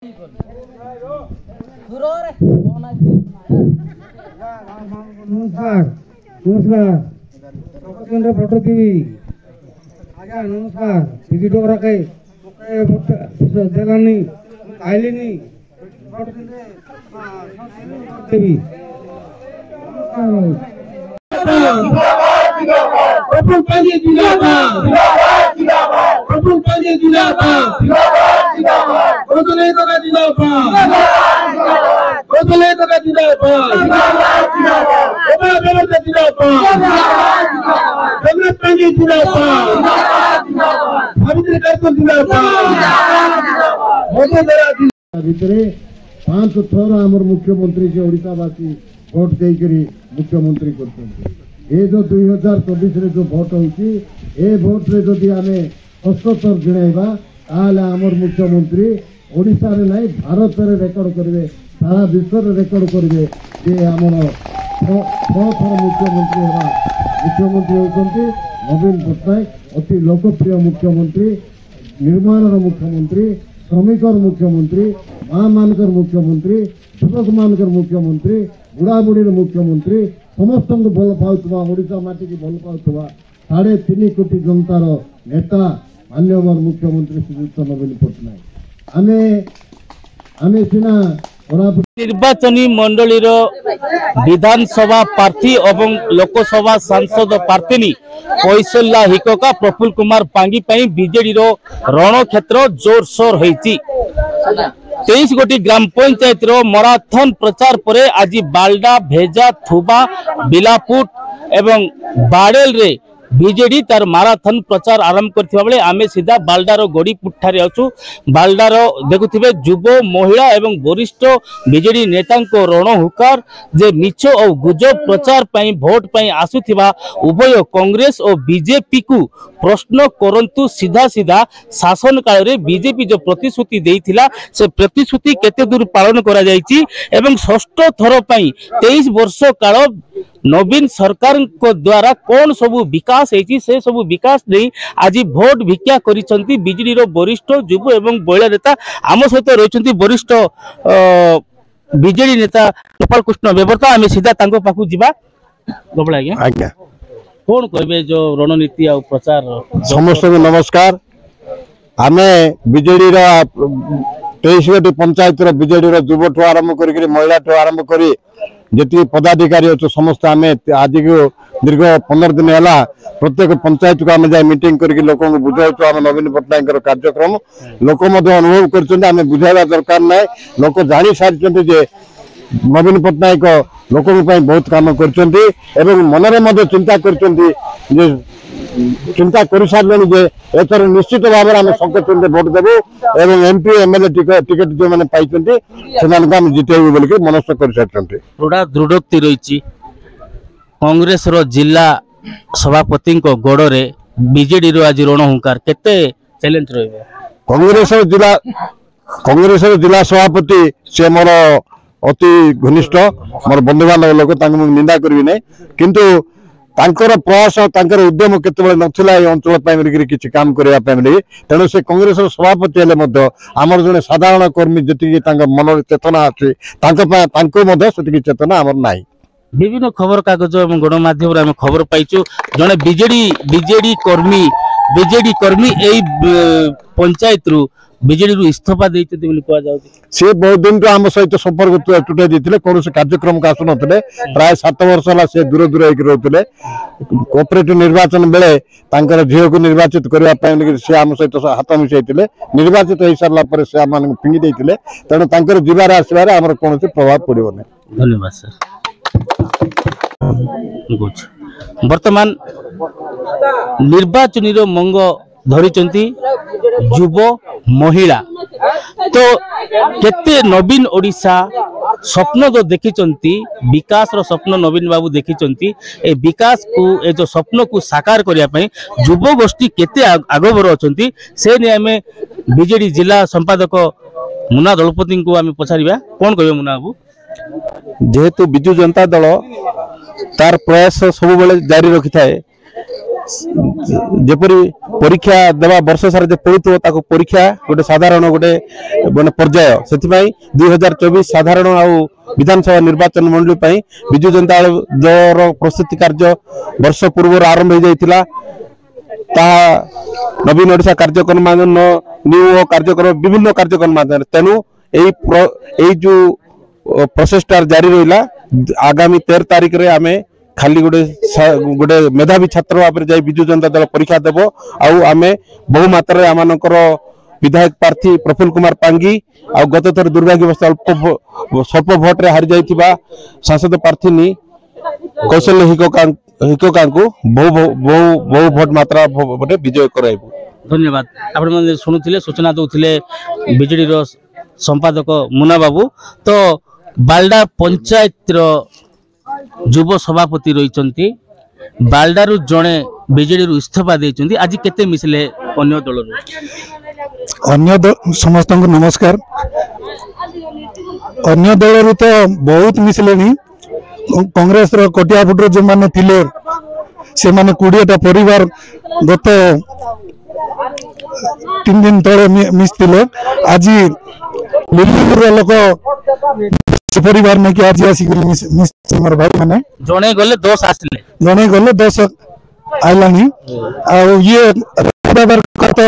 नमस्कार नमस्कार photo TV आज्ञा नमस्कार टिकिट रखे देलानी आइलेनी टीवी प्रफुल्ल पांडे जिंदाबाद प्रफुल्ल पांडे जिंदाबाद जिंदाबाद भितरे 5 थर आमर मुख्यमंत्री से ओडिशावासी भोट देकर मुख्यमंत्री करते जो 2024 जो भोट होती भोट रे जदि आम 76 जिणेबा ताले आमर मुख्यमंत्री ओडिशा रे नहीं भारत रे रेकर्ड करेंगे सारा विश्व रे रेकर्ड करेंगे जे आमर 6 थर मुख्यमंत्री होती नवीन पट्टनायक अति लोकप्रिय मुख्यमंत्री निर्माण मुख्यमंत्री श्रमिकर मुख्यमंत्री माँ मानकर मुख्यमंत्री युवक मानकर मुख्यमंत्री बुढ़ा बुढ़ी मुख्यमंत्री समस्त भल पाउथवा ओडिशा माटी की भल पाउथवा 3.5 कोटी जनतार नेता मान्यवर मुख्यमंत्री श्रीयुक्त नवीन पट्टनायक आमे सिना निर्वाचनी मंडलीर विधानसभा प्रार्थी एवं लोकसभा सांसद प्रार्थी कौशल्या हिकोका प्रफुल्ल कुमार पांगी बीजेडी रणक्षेत्र जोरसोर होती 23 गोटी ग्राम पंचायत मैराथन प्रचार पर आज बाल्डा भेजा थुबा बिलापुट एवं बाडेल रे बीजेडी तार मैराथन प्रचार आरंभ करथिबा बेले आमे सीधा बाल्डार गड़ी पुठारे अछु। बाल्डार देखुथिबे युव महिला एवं वरिष्ठ बीजेडी नेतांको रण हुकार जे मिछ और गुजब प्रचार पई भोट पई आसुथिबा उभय कांग्रेस और बीजेपी को प्रश्न करंतु सीधा सीधा शासन काल रे बीजेपी जो प्रतिश्रुति देइथिला से प्रतिश्रुति केते दूर पालन करा जायछि एवं षष्ठ थर पई 23 वर्ष काल नवीन सरकार को द्वारा कौन सबू विकास है से सबू विकास नहीं आज भोट भिक्षा करिसंती बीजेडी रो वरिष्ठ युव एवं महिला नेता आम सहित रही वरिष्ठ बीजेडी नेता गोपाल कृष्ण बेबर्ता आम सीधा तांको पाखु जिबा गोपाल आज्ञा कौन कहबे जो रणनीति आ प्रचार समस्त नमस्कार आमे बीजेडी रो 23 गोटी पंचायत रो बीजेडी रो युव ठो आरंभ करी महिला ठो आरंभ करी जी पदाधिकारी अच्छे समस्त आम आज को दीर्घ 15 दिन है प्रत्येक पंचायत को आम जाए मीटिंग करके लोक बुझाऊ आम नवीन पट्टनायक कार्यक्रम लोक अनुभव कर बुझाइबा दरकार ना लोक जानी सारी जे नवीन पट्टनायक लोक बहुत काम कर मनरे चिंता कर चिंता कर सारे जे एथर निश्चित भाव में संकेत भोट देवु एवं एमपी एमएलए टिकेट जो मैंने पाई जितेबू बोल मनस्थ कर सारी पूरा दृढ़ोक्ति रही कांग्रेस रो जिला सभापति गोड़ रे बीजेडी रो आज रणहुंकार केते चैलेंज रहिबो कांग्रेस जिला सभापति से मोर अति घनिष्ठ मोर बंधु बांधव लोक निंदा करी ना किंतु तांकर प्रयास तांकर उद्यम केतबेले नथिला ए अंचल पई किछि काम करिया पई तेणु से कांग्रेस सभापति हेले मध्य आमर जने साधारण कर्मी जति मन चेतना अछि तांको चेतना आमर नाही। विभिन्न खबर कागज और गणमाध्यम आम खबर पाइचु जने बीजेडी कर्मी ए पंचायत रु बीजेडी रु इस्तीफा देते सी बहुत दिन तो आम सहित संपर्क टूटाई देते कौन से कार्यक्रम को आसुन प्राय 7 वर्ष है से दूर दूर रोते कोऑपरेटिव निर्वाचन बेले झील को निर्वाचित करने सी आम सहित हाथ मिसाई निर्वाचित हो सारा पर से आम फिंगी देते तेणु जीवार आसबार आम कौन प्रभाव पड़ो ना। धन्यवाद सर। वर्तमान निर्वाचनी मंग धरी युव महिला तो केते नवीन ओडिशा स्वप्न जो देखी विकास रो स्वप्न नवीन बाबू देखी ए विकास को ए जो स्वप्न को साकार करने युव गोष्ठी केते आगभर अच्छा से नहीं आम बीजेडी जिला संपादक मुना दलपति को आम पचारा कौन कहे मुना बाबू जेहेतु विजु जनता दल तार प्रयास सब बेले जारी रखी थाए जेपरी परीक्षा देवा वर्ष सारा जो पढ़ुव ताको परीक्षा गोटे साधारण गोटे माने पर्याय से 2024 साधारण आउ विधानसभा निर्वाचन मंडली विजु जनता दल प्रस्तुति कार्य वर्ष पूर्व आरंभ हो जाइतिला नवीन ओडिशा कार्यक्रम न्यू कार्यक्रम विभिन्न कार्यक्रम तेणु जो प्रोसेसटा जारी रहा आगामी 13 तारिख रे आमे खाली गोटे मेधावी छात्र भाव में जाई विजु जनता दल परीक्षा देव आमे बहु मात्रा आम विधायक प्रार्थी प्रफुल्ल कुमार पांगी आ गत थर दुर्भाग्यवश स्वल्प भोट रे हारि जाइथिबा सांसद प्रार्थी कौशल्य हिकोका बहु भोट मात्रा विजय कराइबु। धन्यवाद। आपण माने सुनुथिले सूचना दउथिले बीजेडी रो संपादक मुना बाबू। तो बालडा पंचायत रो युव सभापति रही बालडारू जड़े बीजेडी इस्तीफा देइचंती आज केते मिसले अन्य दल समस्त को नमस्कार। अन्य दल तो बहुत मिसले कांग्रेस रो कटिया फुटर जो माने थिले से माने 20टा परिवार गत 3 दिन तले मिसथिले आज लिलपुर लोक परिवार में कि आज आसिक मोर भाई माने जणे गले 10 आसले जणे गले 10 आइलानी आ ये तो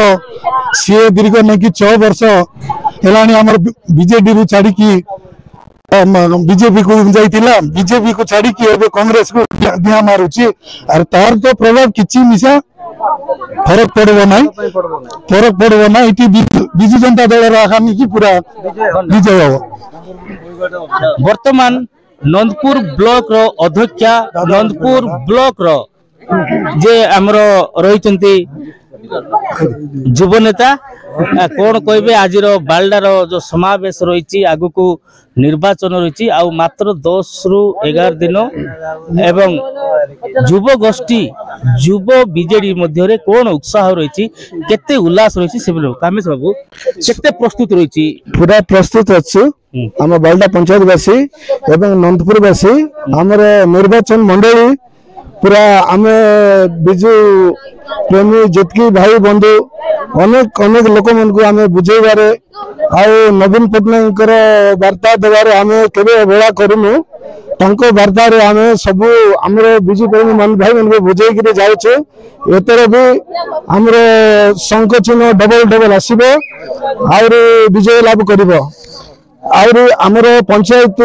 सी दीर्घ नहीं कि 6 वर्ष हेलानी हमर बीजेडी रु छाड़ी की बीजेपी को जाइतिला बीजेपी को छाड़ी की एबे कांग्रेस को दिया मारुची और तार तो प्रभाव किछि मिसा फरक पड़बो ना इति बिजु जनता दल आगामी की पूरा विजय हो। वर्तमान नंदपुर ब्लॉक रो अध्यक्ष नंदपुर ब्लॉक रो जे हमरो रहिचंती युव नेता कौन कहबे आज बालडार जो समावेश रही आगु को निर्वाचन रही आ मात्र 10 रु 11 दिन एवं युव गोष्ठी युव बीजेडी मध्य कौन उत्साह रही केते उल्लास रही कामेश बाबू केते प्रस्तुत रही पूरा प्रस्तुत अच्छु आम बालडा पंचायतवासी एवं नंदपुरवासी आमर निर्वाचन मंडली पूरा आम बिजु प्रेमी जितकी भाई बंधु अनेक अनेक लोक मन को आम बुझेबारे आ नवीन पट्टनायक वार्ता देवारे आम केबे अवहेला करूनु तांको वार्ता रे आम सब आमर बिजु प्रेमी मन भाई मन को बुझे कि जाउछे एतर भी आमर शंख चिन्ह डबल आसीबो और विजय लाभ करिवो और आमर पंचायत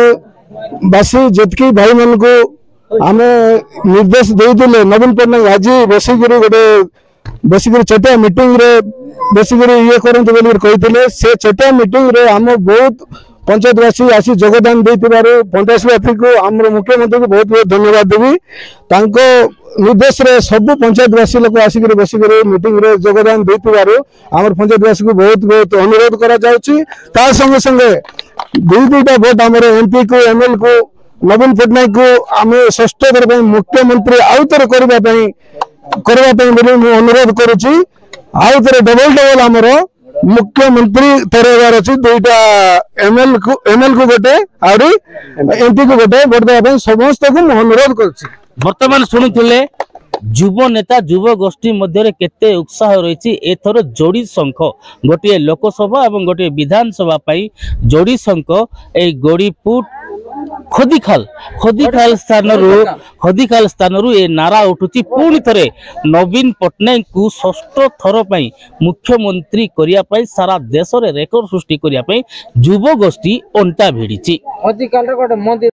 बासी जितकी भाई मन को आम निर्देश देते नवीन पट्टनायक आज बसिक छोटिया मीटिंग रे बसिक ये करते कहते से छोटिया मीटिंग रे आम बहुत पंचायतवासी आसी योगदान पंचायतवासी को आम मुख्यमंत्री को बहुत बहुत धन्यवाद देवी निर्देश रे सब पंचायतवासी लोग आसिक बसिक मीटिंग रे योगदान आम पंचायतवासी को बहुत बहुत अनुरोध करा संगे संगे दुईटा भोट आम एमपी को एमएल को नवीन पट्टनायक को आम षष्ठ थर मुख्यमंत्री आउ थे अनुरोध करुच्ची आउ थे डबल आमर मुख्यमंत्री थरवार अच्छी दुईटा एमएल को गोटे और एमपी को गोटे भोट देवाई समस्त को अनुरोध करुच्ची। वर्तमान शुणुले युव नेता युव गोष्ठी मध्य केते उत्साह रही एथर जोड़ी शंख गोटे लोकसभा और गोटे विधानसभा जोड़ी शंख ए गोड़ीपुट खदीखाल स्थान ए नारा उठुची पुणी थरे नवीन पट्टनायक को षष्ठ थर मुख्यमंत्री करने सारा देश में रेकर्ड सृष्टि करने युव गोष्ठी अंटा भिड़ी।